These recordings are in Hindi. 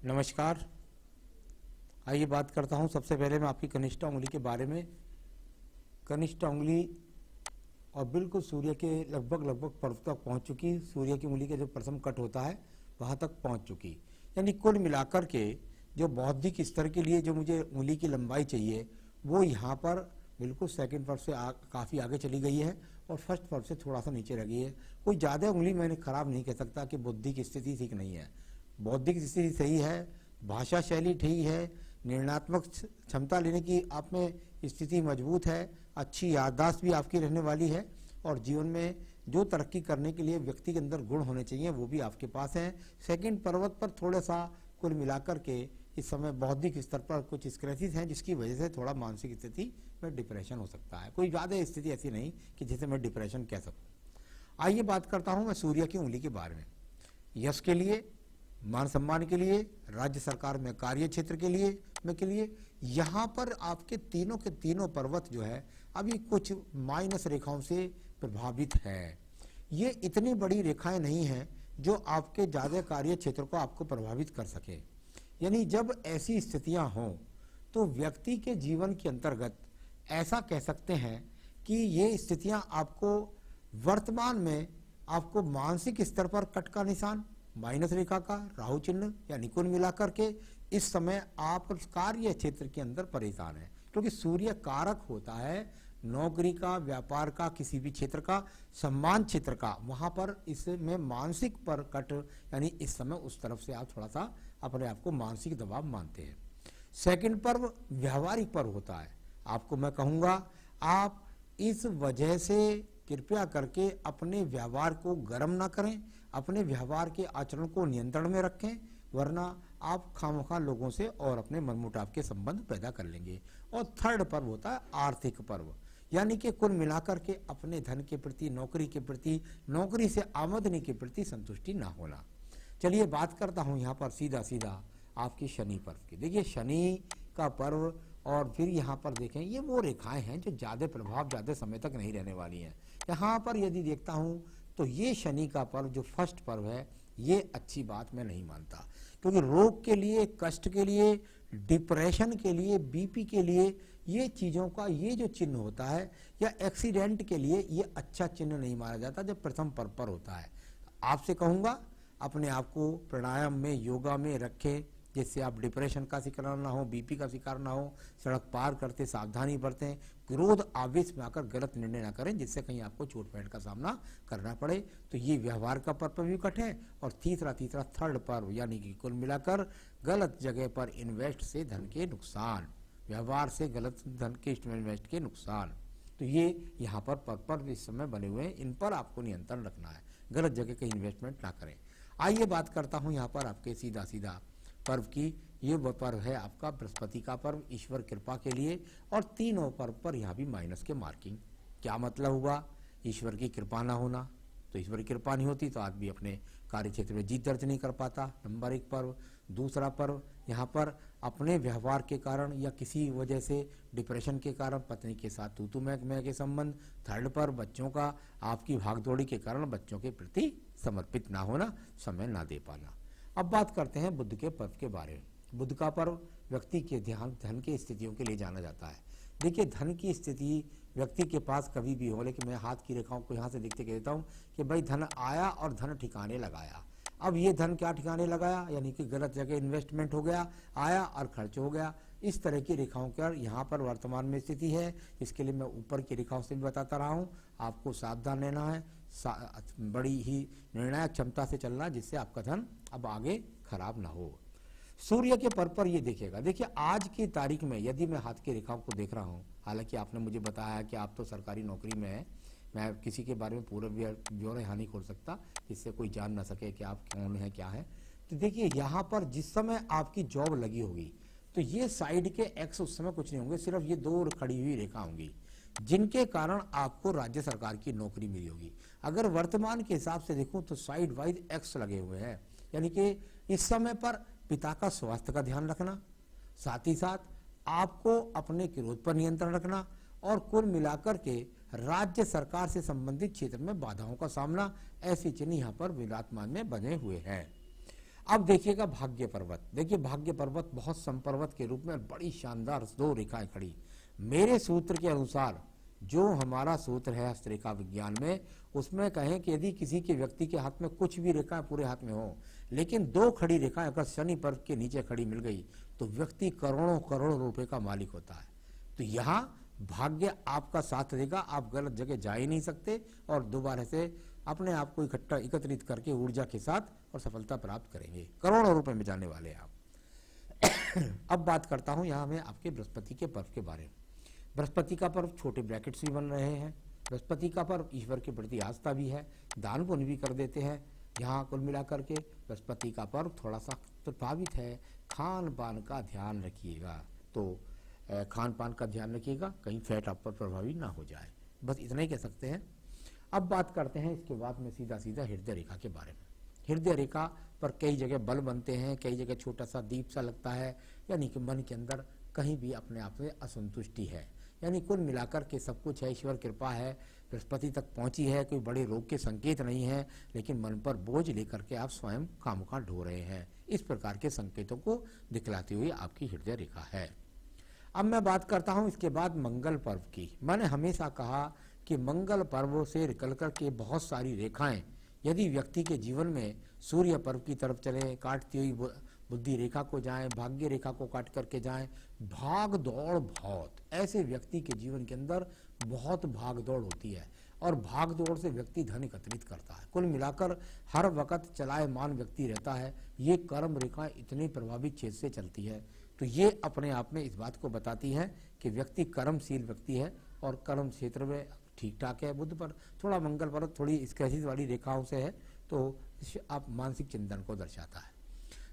नमस्कार। आइए बात करता हूँ। सबसे पहले मैं आपकी कनिष्ठा उंगली के बारे में। कनिष्ठा उंगली और बिल्कुल सूर्य के लगभग पर्वत तक पहुँच चुकी। सूर्य की उंगली का जो प्रथम कट होता है वहाँ तक पहुँच चुकी। यानी कुल मिलाकर के जो बौद्धिक स्तर के लिए जो मुझे उंगली की लंबाई चाहिए वो यहाँ पर बिल्कुल सेकंड पर्व से काफ़ी आगे चली गई है और फर्स्ट पर्व से थोड़ा सा नीचे रह गई है। कोई ज़्यादा उंगली मैंने ख़राब नहीं कह सकता कि बौद्धिक स्थिति ठीक नहीं है। बौद्धिक स्थिति सही है, भाषा शैली ठीक है, निर्णयात्मक क्षमता लेने की आप में स्थिति मजबूत है, अच्छी याददाश्त भी आपकी रहने वाली है और जीवन में जो तरक्की करने के लिए व्यक्ति के अंदर गुण होने चाहिए वो भी आपके पास हैं। सेकंड पर्वत पर थोड़ा सा कुल मिलाकर के इस समय बौद्धिक स्तर पर कुछ स्क्रैचेस हैं जिसकी वजह से थोड़ा मानसिक स्थिति में डिप्रेशन हो सकता है। कोई ज़्यादा स्थिति ऐसी नहीं कि जिसे मैं डिप्रेशन कह सकूँ। आइए बात करता हूँ मैं सूर्य की उंगली के बारे में। यश के लिए, मान सम्मान के लिए, राज्य सरकार में कार्य क्षेत्र के लिए यहाँ पर आपके तीनों के तीनों पर्वत जो है अभी कुछ माइनस रेखाओं से प्रभावित है। ये इतनी बड़ी रेखाएं नहीं हैं जो आपके ज़्यादा कार्य क्षेत्र को आपको प्रभावित कर सके। यानी जब ऐसी स्थितियां हों तो व्यक्ति के जीवन के अंतर्गत ऐसा कह सकते हैं कि ये स्थितियां आपको वर्तमान में आपको मानसिक स्तर पर कट का निशान, माइनस रेखा का राहु चिन्ह यानी कुल मिलाकर के इस समय आप कार्य क्षेत्र के अंदर परेशान हैं क्योंकि सूर्य कारक होता है नौकरी का, व्यापार का, किसी भी क्षेत्र का, सम्मान क्षेत्र का। वहां पर इसमें मानसिक पर कट यानी इस समय उस तरफ से आप थोड़ा सा अपने आप को मानसिक दबाव मानते हैं। सेकंड पर्व व्यवहारिक पर्व होता है। आपको मैं कहूँगा आप इस वजह से कृपया करके अपने व्यवहार को गर्म ना करें, अपने व्यवहार के आचरण को नियंत्रण में रखें, वरना आप खामखा लोगों से और अपने मनमुटाव के संबंध पैदा कर लेंगे। और थर्ड पर्व होता है आर्थिक पर्व, यानी कि कुल मिलाकर के अपने धन के प्रति, नौकरी के प्रति, नौकरी से आमदनी के प्रति संतुष्टि ना होना। चलिए बात करता हूँ यहाँ पर सीधा आपकी शनि पर्व की। देखिए शनि का पर्व और फिर यहाँ पर देखें ये वो रेखाएं हैं जो ज़्यादा प्रभाव ज़्यादा समय तक नहीं रहने वाली हैं। यहाँ पर यदि देखता हूँ तो ये शनि का पर्व जो फर्स्ट पर्व है ये अच्छी बात मैं नहीं मानता, क्योंकि रोग के लिए, कष्ट के लिए, डिप्रेशन के लिए, बीपी के लिए ये चीज़ों का ये जो चिन्ह होता है या एक्सीडेंट के लिए ये अच्छा चिन्ह नहीं माना जाता जब प्रथम पर्व पर होता है। आपसे कहूँगा अपने आप को प्राणायाम में, योगा में रखें जिससे आप डिप्रेशन का शिकार ना हो, बीपी का शिकार ना हो, सड़क पार करते सावधानी बरतें, क्रोध आवेश में आकर गलत निर्णय ना करें जिससे कहीं आपको चोट पैट का सामना करना पड़े। तो ये व्यवहार का पर्व भी कट है। और तीसरा थर्ड पर्व यानी कि कुल मिलाकर गलत जगह पर इन्वेस्ट से धन के नुकसान, व्यवहार से गलत धन के इन्वेस्ट के नुकसान। तो ये यहाँ पर पर्व इस समय बने हुए हैं, इन पर आपको नियंत्रण रखना है, गलत जगह कहीं इन्वेस्टमेंट ना करें। आइए बात करता हूँ यहाँ पर आपके सीधा पर्व की। ये वो पर्व है आपका बृहस्पति का पर्व, ईश्वर कृपा के लिए। और तीनों पर्व पर यहाँ भी माइनस के मार्किंग। क्या मतलब हुआ? ईश्वर की कृपा ना होना, तो ईश्वर की कृपा नहीं होती तो आदमी अपने कार्य क्षेत्र में जीत दर्ज नहीं कर पाता, नंबर एक पर्व। दूसरा पर्व यहाँ पर अपने व्यवहार के कारण या किसी वजह से डिप्रेशन के कारण पत्नी के साथ तू मैं के संबंध। थर्ड पर्व बच्चों का, आपकी भागदौड़ी के कारण बच्चों के प्रति समर्पित ना होना, समय ना दे पाना। अब बात करते हैं बुध के पर्व के बारे में। बुध का पर्व व्यक्ति के ध्यान धन की स्थितियों के लिए जाना जाता है। देखिए धन की स्थिति व्यक्ति के पास कभी भी हो, लेकिन मैं हाथ की रेखाओं को यहाँ से देखते कहता हूँ कि भाई धन आया और धन ठिकाने लगाया। अब ये धन क्या ठिकाने लगाया, यानी कि गलत जगह इन्वेस्टमेंट हो गया, आया और खर्च हो गया। इस तरह की रेखाओं का यहाँ पर वर्तमान में स्थिति है। इसके लिए मैं ऊपर की रेखाओं से भी बताता रहा हूँ, आपको सावधान रहना है, बड़ी ही निर्णायक क्षमता से चलना जिससे आपका धन अब आगे खराब ना हो। सूर्य के पर्व पर ये देखिएगा। देखिए आज की तारीख में यदि मैं हाथ की रेखाओं को देख रहा हूँ, हालांकि आपने मुझे बताया कि आप तो सरकारी नौकरी में हैं, मैं किसी के बारे में पूरा ब्यौरा यहाँ नहीं खोल सकता जिससे कोई जान ना सके कि आप कौन है क्या है। तो देखिए यहाँ पर जिस समय आपकी जॉब लगी होगी तो ये साइड के एक्स उस समय कुछ नहीं होंगे, सिर्फ ये दो खड़ी हुई रेखा होंगी जिनके कारण आपको राज्य सरकार की नौकरी मिली होगी। अगर वर्तमान के हिसाब से देखूं तो साइड वाइज एक्स लगे हुए हैं, यानी कि इस समय पर पिता का स्वास्थ्य का ध्यान रखना, साथ ही साथ आपको अपने क्रोध पर नियंत्रण रखना और कुल मिलाकर के राज्य सरकार से संबंधित क्षेत्र में बाधाओं का सामना, ऐसी चिन्ह यहाँ पर विराजमान में बने हुए हैं। अब देखिएगा भाग्य पर्वत। देखिए भाग्य पर्वत बहुत संपर्वत के रूप में बड़ी शानदार दो रेखाएं खड़ी। मेरे सूत्र के अनुसार, जो हमारा सूत्र है हस्तरेखा विज्ञान में, उसमें कहें कि यदि किसी के व्यक्ति के हाथ में कुछ भी रेखाएं पूरे हाथ में हो, लेकिन दो खड़ी रेखाएं अगर शनि पर्व के नीचे खड़ी मिल गई तो व्यक्ति करोड़ों करोड़ों रुपए का मालिक होता है। तो यहाँ भाग्य आपका साथ देगा, आप गलत जगह जा ही नहीं सकते और दोबारा से अपने आप को इकट्ठा एकत्रित करके ऊर्जा के साथ और सफलता प्राप्त करेंगे। करोड़ों रुपए में जाने वाले आप। अब बात करता हूं यहाँ मैं आपके बृहस्पति के पर्व के बारे में। बृहस्पति का पर्व छोटे ब्रैकेट्स भी बन रहे हैं। बृहस्पति का पर्व ईश्वर के प्रति आस्था भी है, दान पुण्य भी कर देते हैं। यहाँ कुल मिलाकर के बृहस्पति का पर्व थोड़ा सा प्रभावित है। खान पान का ध्यान रखिएगा, तो खान पान का ध्यान रखिएगा, कहीं फैट आप पर प्रभावी ना हो जाए, बस इतना ही कह सकते हैं। अब बात करते हैं इसके बाद में सीधा सीधा हृदय रेखा के बारे में। हृदय रेखा पर कई जगह बल बनते हैं, कई जगह छोटा सा दीप सा लगता है, यानी कि मन के अंदर कहीं भी अपने आप में असंतुष्टि है। यानी कुल मिलाकर के सब कुछ है, ईश्वर कृपा है, बृहस्पति तक पहुंची है, कोई बड़े रोग के संकेत नहीं है, लेकिन मन पर बोझ लेकर के आप स्वयं कामका ढो रहे हैं। इस प्रकार के संकेतों को दिखलाती हुई आपकी हृदय रेखा है। अब मैं बात करता हूं इसके बाद मंगल पर्व की। मैंने हमेशा कहा कि मंगल पर्वों से निकल कर के बहुत सारी रेखाएं यदि व्यक्ति के जीवन में सूर्य पर्व की तरफ चले, काटती हुई बुद्धि रेखा को जाएं, भाग्य रेखा को काट करके जाएं, भाग दौड़ बहुत, ऐसे व्यक्ति के जीवन के अंदर बहुत भाग दौड़ होती है और भाग दौड़ से व्यक्ति धन एकत्रित करता है। कुल मिलाकर हर वक्त चलायमान व्यक्ति रहता है। ये कर्म रेखा इतनी प्रभावित क्षेत्र से चलती है, तो ये अपने आप में इस बात को बताती है कि व्यक्ति कर्मशील व्यक्ति है और कर्म क्षेत्र में ठीक ठाक है। बुध पर थोड़ा मंगल पर थोड़ी स्क्रैचेस वाली रेखाओं से है, तो आप मानसिक चिंतन को दर्शाता है।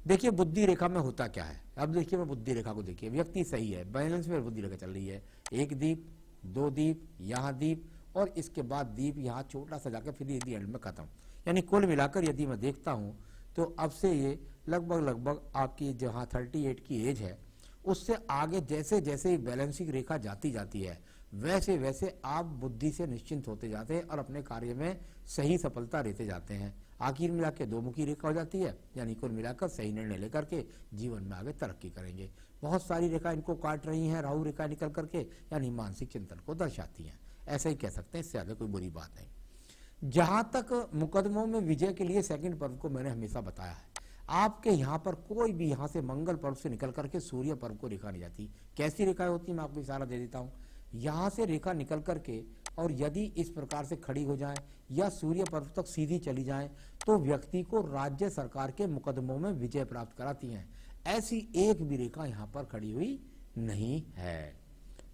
देखिए बुद्धि रेखा में होता क्या है। अब देखिए मैं बुद्धि रेखा को देखिए, व्यक्ति सही है, बैलेंस में बुद्धि रेखा चल रही है। एक दीप, दो दीप, यहाँ दीप और इसके बाद दीप यहाँ छोटा सा जाकर फिर यदि एंड में खत्म। यानी कुल मिलाकर यदि मैं देखता हूँ तो अब से ये लगभग आपकी जहाँ 38 की एज है, उससे आगे जैसे जैसे बैलेंसिंग रेखा जाती है वैसे वैसे आप बुद्धि से निश्चिंत होते जाते हैं और अपने कार्य में सही सफलता रहते जाते हैं। आखिर मिला के दो मुखी रेखा हो जाती है, यानी कुल मिलाकर सही निर्णय लेकर के जीवन में आगे तरक्की करेंगे। बहुत सारी रेखा इनको काट रही हैं, राहु रेखा निकल करके, यानी मानसिक चिंतन को दर्शाती हैं। ऐसा ही कह सकते हैं, इससे ज्यादा कोई बुरी बात नहीं। जहां तक मुकदमों में विजय के लिए सेकंड पर्व को मैंने हमेशा बताया है, आपके यहाँ पर कोई भी यहाँ से मंगल पर्व से निकल करके सूर्य पर्व को रेखा नहीं जाती। कैसी रेखाएं होती है मैं आपको इशारा दे देता हूँ। यहाँ से रेखा निकल करके और यदि इस प्रकार से खड़ी हो जाए या सूर्य पर्व तक सीधी चली जाए तो व्यक्ति को राज्य सरकार के मुकदमों में विजय प्राप्त कराती हैं। ऐसी एक भी रेखा यहाँ पर खड़ी हुई नहीं है।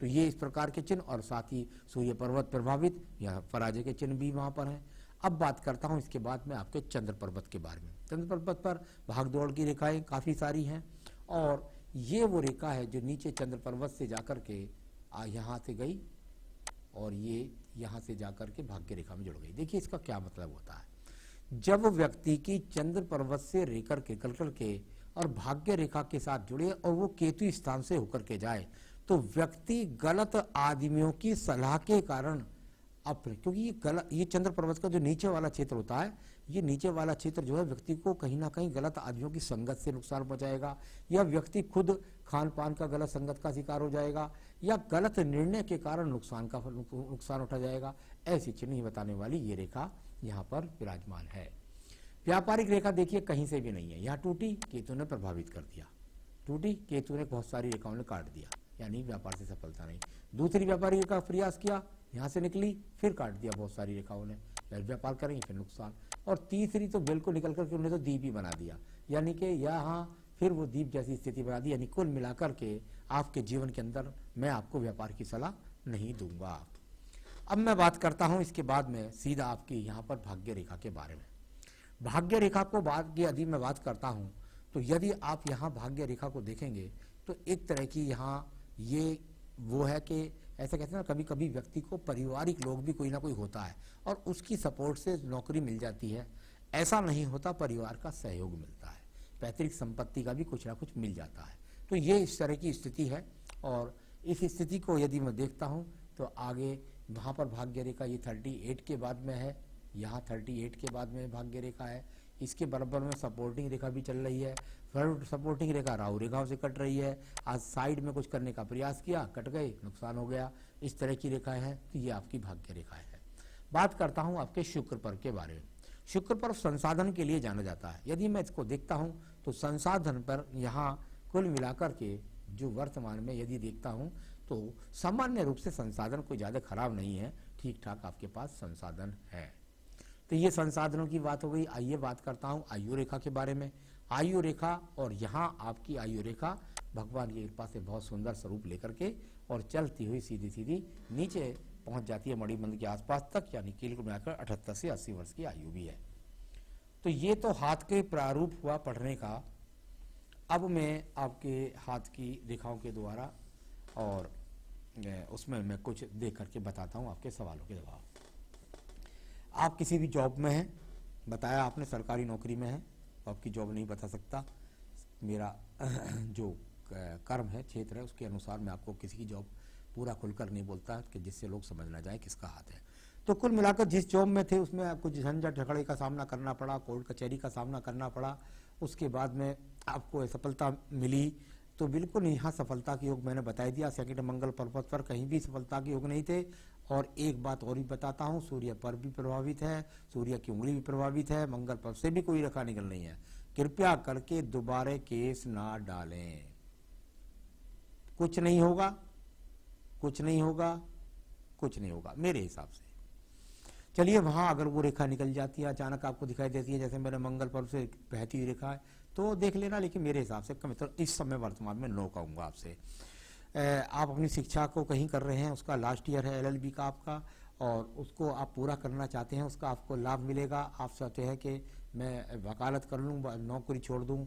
तो ये इस प्रकार के चिन्ह और साथ ही सूर्य पर्वत प्रभावित या पराजय के चिन्ह भी वहां पर हैं। अब बात करता हूं इसके बाद में आपके चंद्र पर्वत के बारे में। चंद्र पर्वत पर भागदौड़ की रेखाएं काफी सारी हैं और ये वो रेखा है जो नीचे चंद्र पर्वत से जाकर के यहाँ से गई और ये यहाँ से जाकर के भाग्य रेखा में जुड़ गई। देखिए इसका क्या मतलब होता है। जब व्यक्ति की चंद्र पर्वत से रेखा निकल करके और भाग्य रेखा के साथ जुड़े और वो केतु स्थान से होकर के जाए तो व्यक्ति गलत आदमियों की सलाह के कारण अपने, क्योंकि ये चंद्र पर्वत का जो नीचे वाला क्षेत्र होता है, ये नीचे वाला क्षेत्र जो है व्यक्ति को कहीं ना कहीं गलत आदमियों की संगत से नुकसान पहुंचाएगा या व्यक्ति खुद खान पान का गलत संगत का शिकार हो जाएगा या गलत निर्णय के कारण नुकसान उठा जाएगा। ऐसी चिन्ह बताने वाली ये रेखा यहाँ पर विराजमान है। व्यापारिक रेखा देखिए कहीं से भी नहीं है, यहाँ टूटी, केतु ने प्रभावित कर दिया, टूटी, केतु ने बहुत सारी रेखाओं ने काट दिया, यानी व्यापार से सफलता नहीं। दूसरी व्यापारिक रेखा प्रयास किया, यहाँ से निकली, फिर काट दिया बहुत सारी रेखाओं ने, फिर व्यापार करेंगे फिर नुकसान। और तीसरी तो बिल्कुल निकल करके उन्होंने तो दीप ही बना दिया, यानी कि यहाँ फिर वो दीप जैसी स्थिति बना दी। यानी कुल मिलाकर के आपके जीवन के अंदर मैं आपको व्यापार की सलाह नहीं दूंगा। अब मैं बात करता हूँ इसके बाद में सीधा आपकी यहाँ पर भाग्य रेखा के बारे में। भाग्य रेखा को बाद की यदि मैं बात करता हूँ तो यदि आप यहाँ भाग्य रेखा को देखेंगे तो एक तरह की यहाँ ये वो है कि ऐसा कहते हैं ना, कभी कभी व्यक्ति को पारिवारिक लोग भी कोई ना कोई होता है और उसकी सपोर्ट से नौकरी मिल जाती है। ऐसा नहीं होता, परिवार का सहयोग मिलता है, पैतृक संपत्ति का भी कुछ ना कुछ मिल जाता है। तो ये इस तरह की स्थिति है और इस स्थिति को यदि मैं देखता हूँ तो आगे वहाँ पर भाग्य रेखा ये 38 के बाद में है, यहाँ 38 के बाद में भाग्य रेखा है, इसके बराबर में सपोर्टिंग रेखा भी चल रही है। सपोर्टिंग रेखा राहु रेखाओं से कट रही है। आज साइड में कुछ करने का प्रयास किया, कट गए, नुकसान हो गया। इस तरह की रेखाएं हैं, तो ये आपकी भाग्य रेखा है। बात करता हूं आपके शुक्र पर्व के बारे में। शुक्र पर्व संसाधन के लिए जाना जाता है। यदि मैं इसको देखता हूं तो संसाधन पर यहाँ कुल मिलाकर के जो वर्तमान में यदि देखता हूं तो सामान्य रूप से संसाधन कोई ज़्यादा खराब नहीं है, ठीक ठाक आपके पास संसाधन है। तो ये संसाधनों की बात हो गई। आइए बात करता हूँ आयु रेखा के बारे में। आयु रेखा, और यहाँ आपकी आयु रेखा भगवान की कृपा से बहुत सुंदर स्वरूप लेकर के और चलती हुई सीधी सीधी नीचे पहुंच जाती है मणिबंध के आसपास तक, यानी कि कुल मिलाकर 78 से 80 वर्ष की आयु भी है। तो ये तो हाथ के प्रारूप हुआ पढ़ने का। अब मैं आपके हाथ की रेखाओं के द्वारा और उसमें मैं कुछ देख करके बताता हूँ आपके सवालों के जवाब। आप किसी भी जॉब में हैं, बताया आपने सरकारी नौकरी में है, आपकी जॉब नहीं बता सकता। मेरा जो कर्म है, क्षेत्र है, उसके अनुसार मैं आपको किसी की जॉब पूरा खुलकर नहीं बोलता कि जिससे लोग समझ ना जाए किसका हाथ है। तो कुल मिलाकर जिस जॉब में थे उसमें आपको झंझट झगड़े का सामना करना पड़ा, कोर्ट कचहरी का सामना करना पड़ा। उसके बाद में आपको सफलता मिली। तो बिल्कुल यहाँ सफलता के योग मैंने बता दिया। सेकंड मंगल पर्वत पर कहीं भी सफलता के योग नहीं थे। और एक बात और भी बताता हूँ, सूर्य पर भी प्रभावित है, सूर्य की उंगली भी प्रभावित है, मंगल पर से भी कोई रेखा निकल रही है। कृपया करके दोबारा केस ना डालें। कुछ नहीं होगा, कुछ नहीं होगा, कुछ नहीं होगा मेरे हिसाब से। चलिए, वहां अगर वो रेखा निकल जाती है, अचानक आपको दिखाई देती है जैसे मेरे मंगल पर्व से बहती हुई रेखा है, तो देख लेना। लेकिन मेरे हिसाब से तो इस समय वर्तमान में नो कहूंगा आपसे। आप अपनी शिक्षा को कहीं कर रहे हैं, उसका लास्ट ईयर है LLB का आपका, और उसको आप पूरा करना चाहते हैं, उसका आपको लाभ मिलेगा। आप चाहते हैं कि मैं वकालत कर लूँ, नौकरी छोड़ दूँ,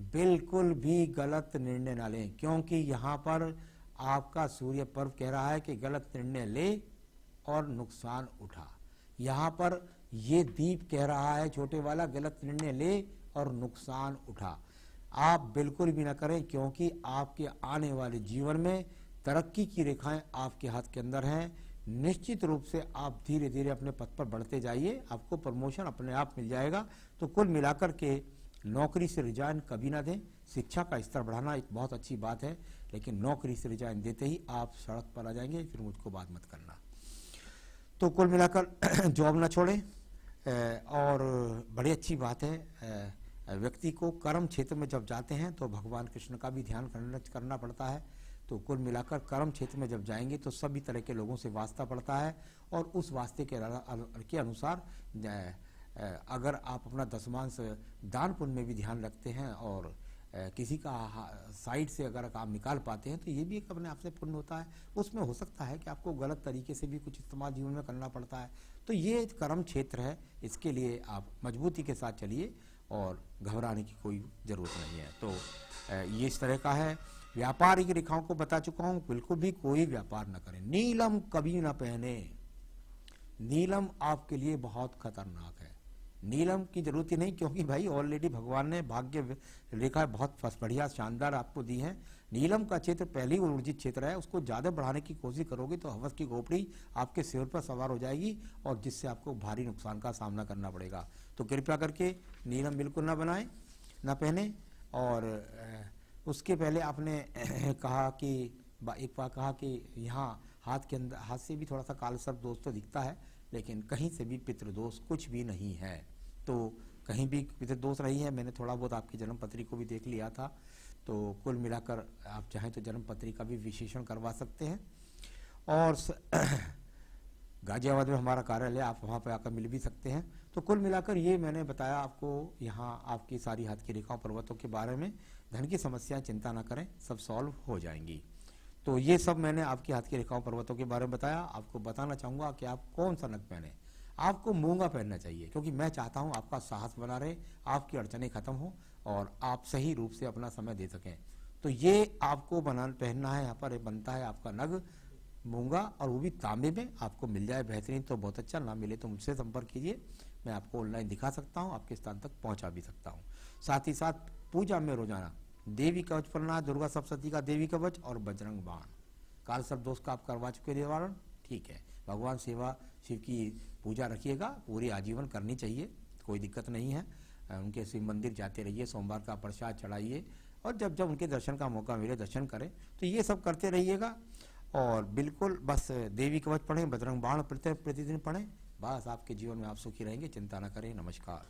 बिल्कुल भी गलत निर्णय ना लें। क्योंकि यहाँ पर आपका सूर्य पर्व कह रहा है कि गलत निर्णय ले और नुकसान उठा। यहाँ पर ये दीप कह रहा है छोटे वाला, गलत निर्णय ले और नुकसान उठा। आप बिल्कुल भी ना करें, क्योंकि आपके आने वाले जीवन में तरक्की की रेखाएं आपके हाथ के अंदर हैं। निश्चित रूप से आप धीरे धीरे अपने पथ पर बढ़ते जाइए, आपको प्रमोशन अपने आप मिल जाएगा। तो कुल मिलाकर के नौकरी से रिजाइन कभी ना दें। शिक्षा का स्तर बढ़ाना एक बहुत अच्छी बात है, लेकिन नौकरी से रिजाइन देते ही आप सड़क पर आ जाएंगे, फिर मुझको बात मत करना। तो कुल मिलाकर जॉब ना छोड़ें। और बड़ी अच्छी बात है, व्यक्ति को कर्म क्षेत्र में जब जाते हैं तो भगवान कृष्ण का भी ध्यान करना पड़ता है। तो कुल मिलाकर कर्म क्षेत्र में जब जाएंगे तो सभी तरह के लोगों से वास्ता पड़ता है, और उस वास्ते के अनुसार अगर आप अपना दशमांश दान पुण्य में भी ध्यान रखते हैं और किसी का साइड से अगर आप निकाल पाते हैं तो ये भी एक अपने आप से पुण्य होता है। उसमें हो सकता है कि आपको गलत तरीके से भी कुछ इस्तेमाल जीवन में करना पड़ता है। तो ये कर्म क्षेत्र है, इसके लिए आप मजबूती के साथ चलिए और घबराने की कोई ज़रूरत नहीं है। तो ये इस तरह का है। व्यापारिक रेखाओं को बता चुका हूँ, बिल्कुल भी कोई व्यापार न करें। नीलम कभी ना पहने, नीलम आपके लिए बहुत खतरनाक है। नीलम की जरूरत ही नहीं, क्योंकि भाई ऑलरेडी भगवान ने भाग्य रेखा बहुत बढ़िया शानदार आपको दी है। नीलम का क्षेत्र पहले ही ऊर्जित क्षेत्र है, उसको ज़्यादा बढ़ाने की कोशिश करोगे तो हवस की खोपड़ी आपके सिर पर सवार हो जाएगी, और जिससे आपको भारी नुकसान का सामना करना पड़ेगा। तो कृपया करके नीलम बिल्कुल ना बनाएं, ना पहने। और उसके पहले आपने कहा कि एक बार कहा कि यहाँ हाथ के अंदर, हाथ से भी थोड़ा सा काल सर्प दोष तो दिखता है, लेकिन कहीं से भी पितृदोष कुछ भी नहीं है। तो कहीं भी पितृदोष नहीं है। मैंने थोड़ा बहुत आपकी जन्म पत्री को भी देख लिया था। तो कुल मिलाकर आप चाहें तो जन्म पत्री का भी विश्लेषण करवा सकते हैं। और गाजियाबाद में हमारा कार्यालय, आप वहाँ पर आकर मिल भी सकते हैं। तो कुल मिलाकर ये मैंने बताया आपको, यहाँ आपकी सारी हाथ की रेखाओं पर्वतों के बारे में। धन की समस्याएं चिंता ना करें, सब सॉल्व हो जाएंगी। तो ये सब मैंने आपकी हाथ की रेखाओं पर्वतों के बारे में बताया। आपको बताना चाहूँगा कि आप कौन सा नग पहने। आपको मूंगा पहनना चाहिए, क्योंकि मैं चाहता हूँ आपका साहस बना रहे, आपकी अड़चनें खत्म हो और आप सही रूप से अपना समय दे सकें। तो ये आपको पहनना है। यहाँ पर बनता है आपका नग मूंगा, और वो भी तांबे में। आपको मिल जाए बेहतरीन तो बहुत अच्छा, ना मिले तो मुझसे संपर्क कीजिए, मैं आपको ऑनलाइन दिखा सकता हूँ, आपके स्थान तक पहुँचा भी सकता हूँ। साथ ही साथ पूजा में रोजाना देवी कवच पढ़ना, दुर्गा सप्तशती का देवी कवच और बजरंग बाण। काल सर्प दोष का आप करवा चुके निवारण, ठीक है। भगवान शिव की पूजा रखिएगा, पूरी आजीवन करनी चाहिए, कोई दिक्कत नहीं है। उनके शिव मंदिर जाते रहिए, सोमवार का प्रसाद चढ़ाइए, और जब जब उनके दर्शन का मौका मिले दर्शन करें। तो ये सब करते रहिएगा। और बिल्कुल बस देवी कवच पढ़ें, बजरंग बाण प्रतिदिन पढ़ें, बस आपके जीवन में आप सुखी रहेंगे। चिंता न करें। नमस्कार।